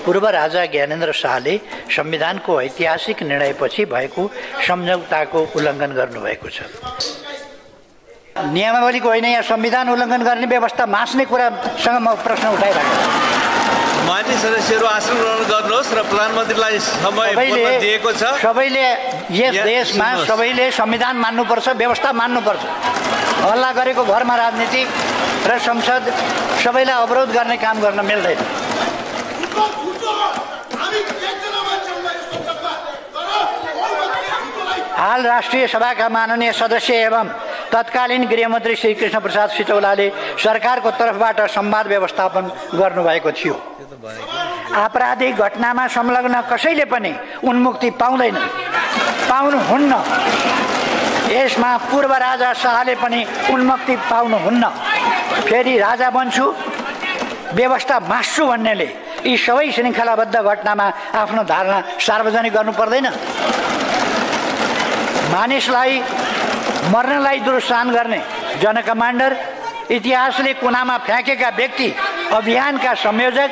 पूर्व राजा ज्ञानेन्द्र शाहले संविधानको ऐतिहासिक निर्णयपछि भएको सम्झौताको उल्लङ्घन गर्नुभएको छ। नियमावलीको होइन, यहाँ संविधान उल्लङ्घन गर्ने व्यवस्था मास्ने कुरासँग म प्रश्न उठाइरहेको छु। मान्य सदस्यहरू आसन ग्रहण गर्नुहोस् र प्रधानमन्त्रीलाई समय दिएको छ। सबैले यस देशमा सबैले संविधान मान्नुपर्छ, व्यवस्था मान्नुपर्छ। हल्ला गरेको भरमा राजनीति र संसद सबैलाई अवरोध गर्ने काम गर्न मिल्दैन। हाल राष्ट्रिय सभाका माननीय सदस्य एवं तत्कालीन गृहमन्त्री श्री कृष्ण प्रसाद सिटौलाले सरकारको तर्फबाट संवाद व्यवस्थापन गर्नुभएको थियो। आपराधिक घटनामा संलग्न कसैले पनि उन्मुक्ति पाउनुहुन्न। यसमा पूर्व राजा शाहले पनि उन्मुक्ति पाउनुहुन्न। फेरि राजा बन्छु, व्यवस्था मास्छु भन्नेले यी सबै श्रृङ्खलाबद्ध घटनामा आफ्नो धारणा सार्वजनिक गर्नु पर्दैन। मानिसलाई मर्नलाई दुरुत्साहन गर्ने जनकमान्डर, इतिहासले कुनामा फ्याँकेका व्यक्ति, अभियानका संयोजक,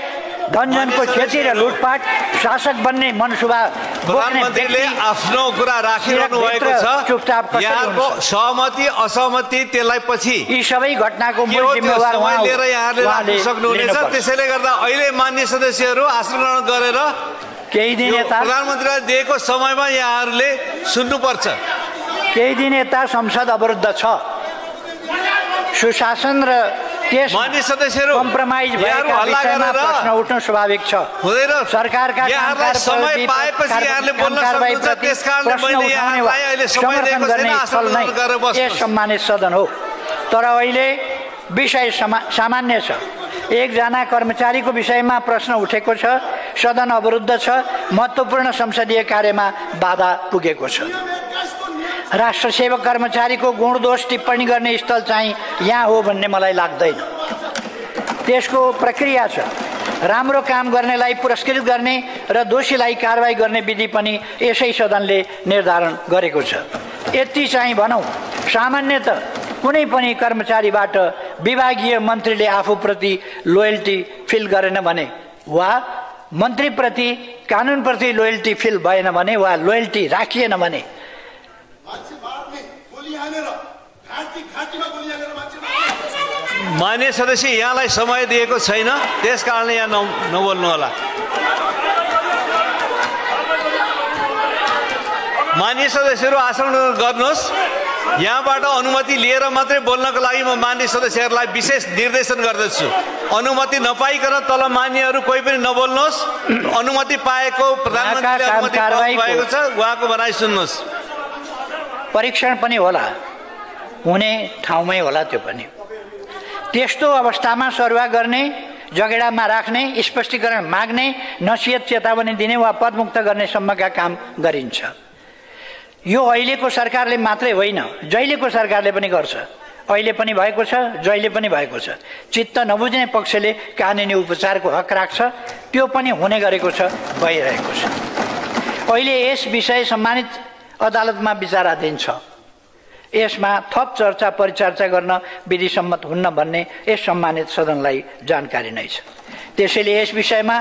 धनजनको क्षति र लुटपाट, शासक बन्ने मनसुबा प्रधानमन्त्रीले आफ्नो कुरा राखिरहनु भएको छ। चुपचाप यहाँको सहमति असहमति त्यसलाई पछि यी सबै घटनाको मूल जिम्मेवार लिएर यहाँले राख्न सक्नुहुनेछ। त्यसैले गर्दा अहिले मान्य सदस्यहरू आसन ग्रहण गरेर केही दिन यता प्रधानमन्त्रीलाई दिएको समयमा यहाँहरूले सुन्नुपर्छ। केही दिन यता संसद अवरुद्ध छ। सुशासन र त्यस मान्य सदस्यहरू कम्प्रोमाइज भएका विषयमा प्रश्न उठ्नु स्वाभाविक छ। सरकारका समय पाएपछि यहाँले बोल्न सक्नुहुन्छ। त्यसकारणले मैले यहाँलाई अहिले समय दिएको छैन, आसन ग्रहण गरेर बस्नुहोस्। सम्मानित सदन हो, तर अहिले विषय सामान्य छ। एकजना कर्मचारीको विषयमा प्रश्न उठेको छ, सदन अवरुद्ध छ, महत्त्वपूर्ण संसदीय कार्यमा बाधा पुगेको छ। राष्ट्र सेवक कर्मचारीको गुण दोष टिप्पणी गर्ने स्थल चाहिँ यहाँ हो भन्ने मलाई लाग्दैन। त्यसको प्रक्रिया छ। राम्रो काम गर्नेलाई पुरस्कृत गर्ने र दोषीलाई कारवाही गर्ने विधि पनि यसै सदनले निर्धारण गरेको छ। यति चाहिँ भनौँ, सामान्यतः कुनै पनि कर्मचारीबाट विभागीय मन्त्रीले आफूप्रति लोयल्टी फिल गरेन भने वा मन्त्रीप्रति कानुनप्रति लोयल्टी फिल भएन भने वा लोयल्टी राखिएन भने मान्य सदस्य यहाँलाई समय दिएको छैन, त्यस कारणले यहाँ नबोल्नु होला। मान्य सदस्यहरू आसन गर्नुहोस्। यहाँबाट अनुमति लिएर मात्रै बोल्नको लागि म मान्य सदस्यहरूलाई विशेष निर्देशन गर्दछु। अनुमति नपाइकन तल मान्यहरू कोही पनि नबोल्नुहोस्। अनुमति पाएको प्रधानमन्त्रीले अनुमति पाएको छ, उहाँको भनाइ सुन्नुहोस्। परीक्षण पनि होला, हुने ठाउँमै होला। त्यो पनि त्यस्तो अवस्थामा सरुवा गर्ने, जगेडामा राख्ने, स्पष्टीकरण माग्ने, नसिहत चेतावनी दिने वा पदमुक्त गर्ने सम्मका काम गरिन्छ। यो अहिलेको सरकारले मात्रै होइन, जहिलेको सरकारले पनि गर्छ। अहिले पनि भएको छ, जहिले पनि भएको छ। चित्त नबुझ्ने पक्षले कानुनी उपचारको हक राख्छ, त्यो पनि हुने गरेको छ, भइरहेको छ। अहिले यस विषय सम्मानित अदालतमा विचाराधीन छ। यसमा थप चर्चा परिचर्चा गर्न विधिसम्मत हुन्न भन्ने यस सम्मानित सदनलाई जानकारी नै छ। त्यसैले यस विषयमा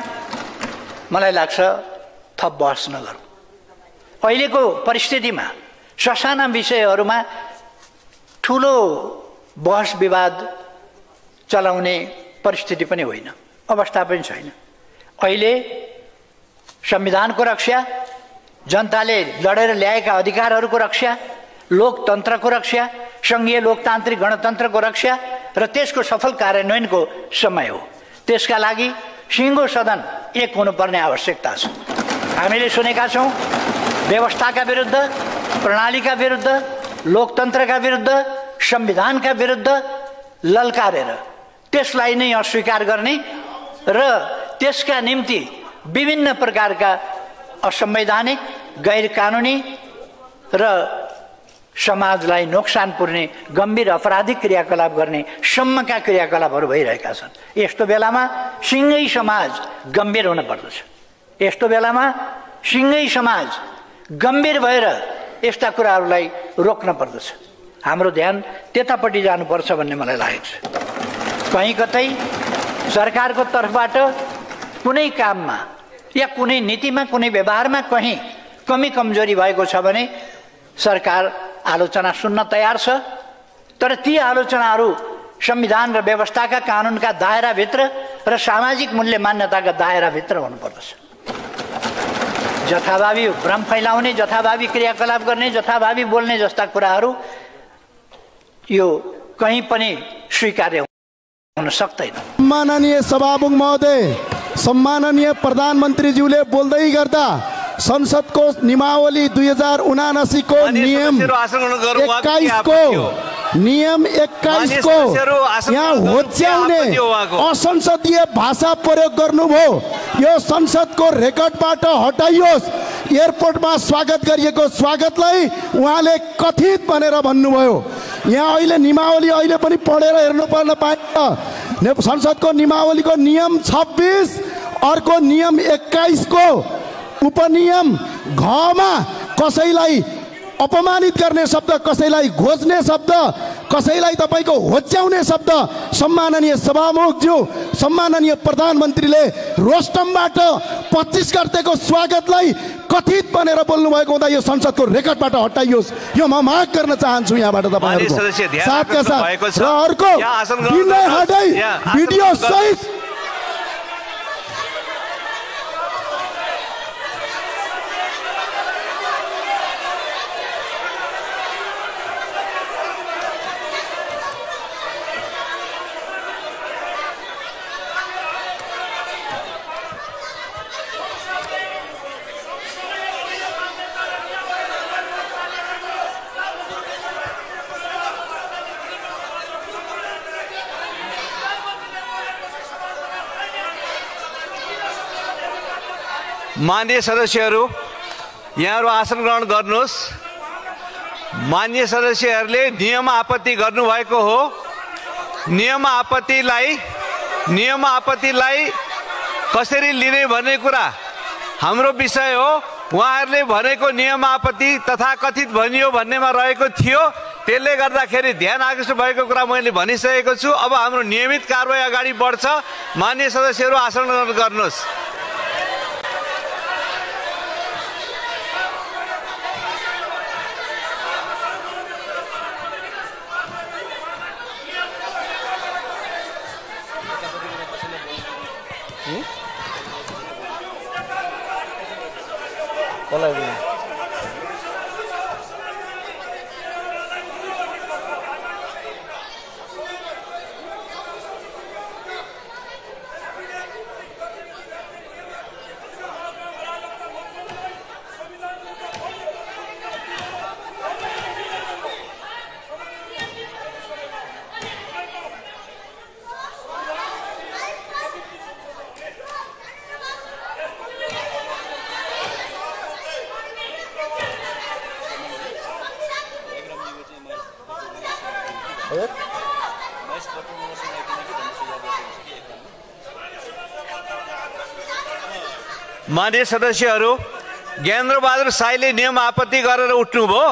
मलाई लाग्छ थप बहस नगरौँ। अहिलेको परिस्थितिमा ससाना विषयहरूमा ठुलो बहस विवाद चलाउने परिस्थिति पनि होइन, अवस्था पनि छैन। अहिले संविधानको रक्षा, जनताले लडेर ल्याएका अधिकारहरूको रक्षा, लोकतन्त्रको रक्षा, सङ्घीय लोकतान्त्रिक गणतन्त्रको रक्षा र त्यसको सफल कार्यान्वयनको समय हो। त्यसका लागि सिङ्गो सदन एक हुनुपर्ने आवश्यकता छ। हामीले सुनेका छौँ व्यवस्थाका विरुद्ध, प्रणालीका विरुद्ध, लोकतन्त्रका विरुद्ध, संविधानका विरुद्ध ललकारेर त्यसलाई नै अस्वीकार गर्ने र त्यसका निम्ति विभिन्न प्रकारका असंवैधानिक, गैर कानुनी र समाजलाई नोक्सान पुर्ने गम्भीर आपराधिक क्रियाकलाप गर्ने सम्मका क्रियाकलापहरू भइरहेका छन्। यस्तो बेलामा सिङ्गै समाज गम्भीर हुन पर्दछ। यस्तो बेलामा सिङ्गै समाज गम्भीर भएर यस्ता कुराहरूलाई रोक्न पर्दछ। हाम्रो ध्यान त्यतापट्टि जानुपर्छ भन्ने मलाई लागेको छ। कहीँ कतै सरकारको तर्फबाट कुनै काममा या कुनै नीतिमा कुनै व्यवहारमा कहीँ कमी कमजोरी भएको छ भने सरकार आलोचना सुन्न तयार छ। तर ती आलोचनाहरू संविधान र व्यवस्थाका कानुनका दायराभित्र र सामाजिक मूल्य मान्यताका दायराभित्र हुनुपर्दछ। जथाभावी भ्रम फैलाउने, जथाभावी क्रियाकलाप गर्ने, जथाभावी बोल्ने जस्ता कुराहरू यो कहीँ पनि स्वीकार्य हुन सक्दैन। सम्माननीय सभामुख महोदय, सम्माननीय प्रधानमन्त्रीज्यूले बोल्दै गर्दा संसदको नियमावली 2079 को नियम 21 को यहाँ होच्याउने असंसदीय भाषा प्रयोग गर्नुभयो। यो संसदको रेकर्डबाट हटाइयोस्। एयरपोर्टमा स्वागत गरिएको स्वागतलाई उहाँले कथित भनेर भन्नुभयो। यहाँ अहिले नियमावली अहिले पनि पढेर हेर्नुपर्न पाइन्छ। संसदको नियमावलीको नियम 26 अर्को नियम 21 को उपनियम घमा कसैलाई अपमानित गर्ने शब्द, कसैलाई घोज्ने शब्द, कसैलाई तपाईको होच्याउने शब्द सम्माननीय सभामुखज्यू, सम्माननीय प्रधानमन्त्रीले रोस्टमबाट 25 गतेको स्वागतलाई कथित भनेर बोल्नु भएको हुँदा यो संसदको रेकर्डबाट हटाइयोस्। यो म माग गर्न चाहन्छु यहाँबाट तपाईहरुको साथका साथ। र अर्को विनय हटाई भिडियो सहित माननीय सदस्यहरू, यहाँहरू आसन ग्रहण गर्नुहोस्। माननीय सदस्यहरूले नियम आपत्ति गर्नुभएको हो। नियम आपत्तिलाई कसरी लिने भन्ने कुरा हाम्रो विषय हो। उहाँहरूले भनेको नियम आपत्ति तथाकथित भनियो भन्नेमा रहेको थियो। त्यसले गर्दाखेरि ध्यान आकर्षित भएको कुरा मैले भनिसकेको छु। अब हाम्रो नियमित कारबाही अगाडि बढ्छ। माननीय सदस्यहरू आसन ग्रहण गर्नुहोस्। माननीय सदस्यहरू, ज्ञानेन्द्रबहादुर साईले नियम आपत्ति गरेर उठ्नुभयो।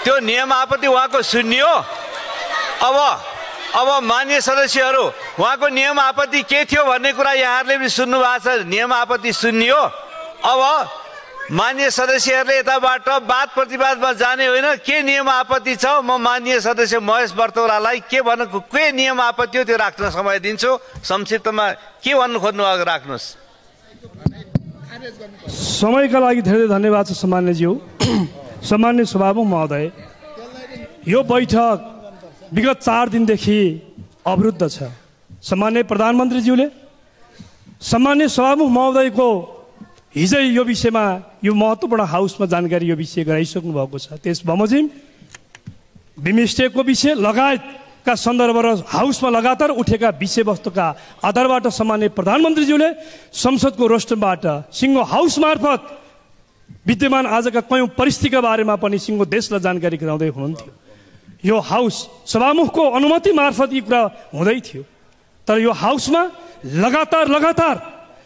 त्यो नियम आपत्ति उहाँको सुनियो। अब माननीय सदस्यहरू, उहाँको नियम आपत्ति के थियो भन्ने कुरा यहाँहरूले पनि सुन्नु भएको छ। नियम आपत्ति सुनियो। अब माननीय सदस्यहरूले यताबाट वाद प्रतिवादमा जाने होइन। के नियम आपत्ति छ, म माननीय सदस्य महेश बर्तौलालाई के नियम आपत्ति हो त्यो राख्न समय दिन्छु। संक्षिप्तमा के भन्नु खोज्नु भएको राख्नुहोस्। समयका लागि धेरै धन्यवाद छ सम्मान्यज्यू। सम्मान्य सभामुख महोदय, यो बैठक विगत 4 दिनदेखि अवरुद्ध छ। सम्मान्य प्रधानमन्त्रीज्यूले सम्मान्य सभामुख महोदयको हिजै यो विषयमा यो महत्त्वपूर्ण हाउसमा जानकारी यो विषय गराइसक्नु भएको छ। त्यस बमोजिम बिमस्टेकको विषय लगायतका सन्दर्भ र हाउसमा लगातार उठेका विषयवस्तुका आधारबाट सम्मान्य प्रधानमन्त्रीज्यूले संसदको रोस्टमबाट सिङ्गो हाउस मार्फत विद्यमान आजका कयौं परिस्थितिका बारेमा पनि सिङ्गो देशलाई जानकारी गराउँदै हुनुहुन्थ्यो। यो हाउस सभामुखको अनुमति मार्फत यी कुरा हुँदै थियो। तर यो हाउसमा लगातार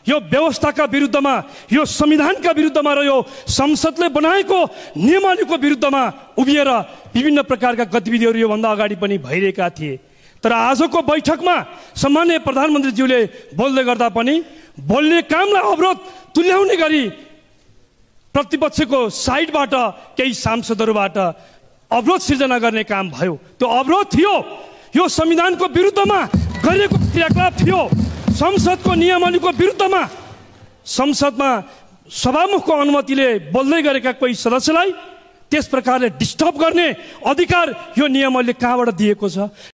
यो व्यवस्थाका विरुद्धमा, यो संविधानका विरुद्धमा र यो संसदले बनाएको नियमावलीको विरुद्धमा उभिएर विभिन्न प्रकारका गतिविधिहरू योभन्दा अगाडि पनि भइरहेका थिए। तर आजको बैठकमा सम्माननीय प्रधानमन्त्रीज्यूले बोल्दै गर्दा पनि बोल्ने कामलाई अवरोध तुल्याउने गरी प्रतिपक्षको साइडबाट केही सांसदहरूबाट अवरोध सिर्जना गर्ने काम भयो। त्यो अवरोध थियो, यो संविधानको विरुद्धमा गरिएको क्रियाकलाप थियो, संसदको नियमावलीको विरुद्धमा। संसदमा सभामुखको अनुमतिले बोल्दै गरेका कोही सदस्यलाई त्यस प्रकारले डिस्टर्ब गर्ने अधिकार यो नियमले कहाँबाट दिएको छ?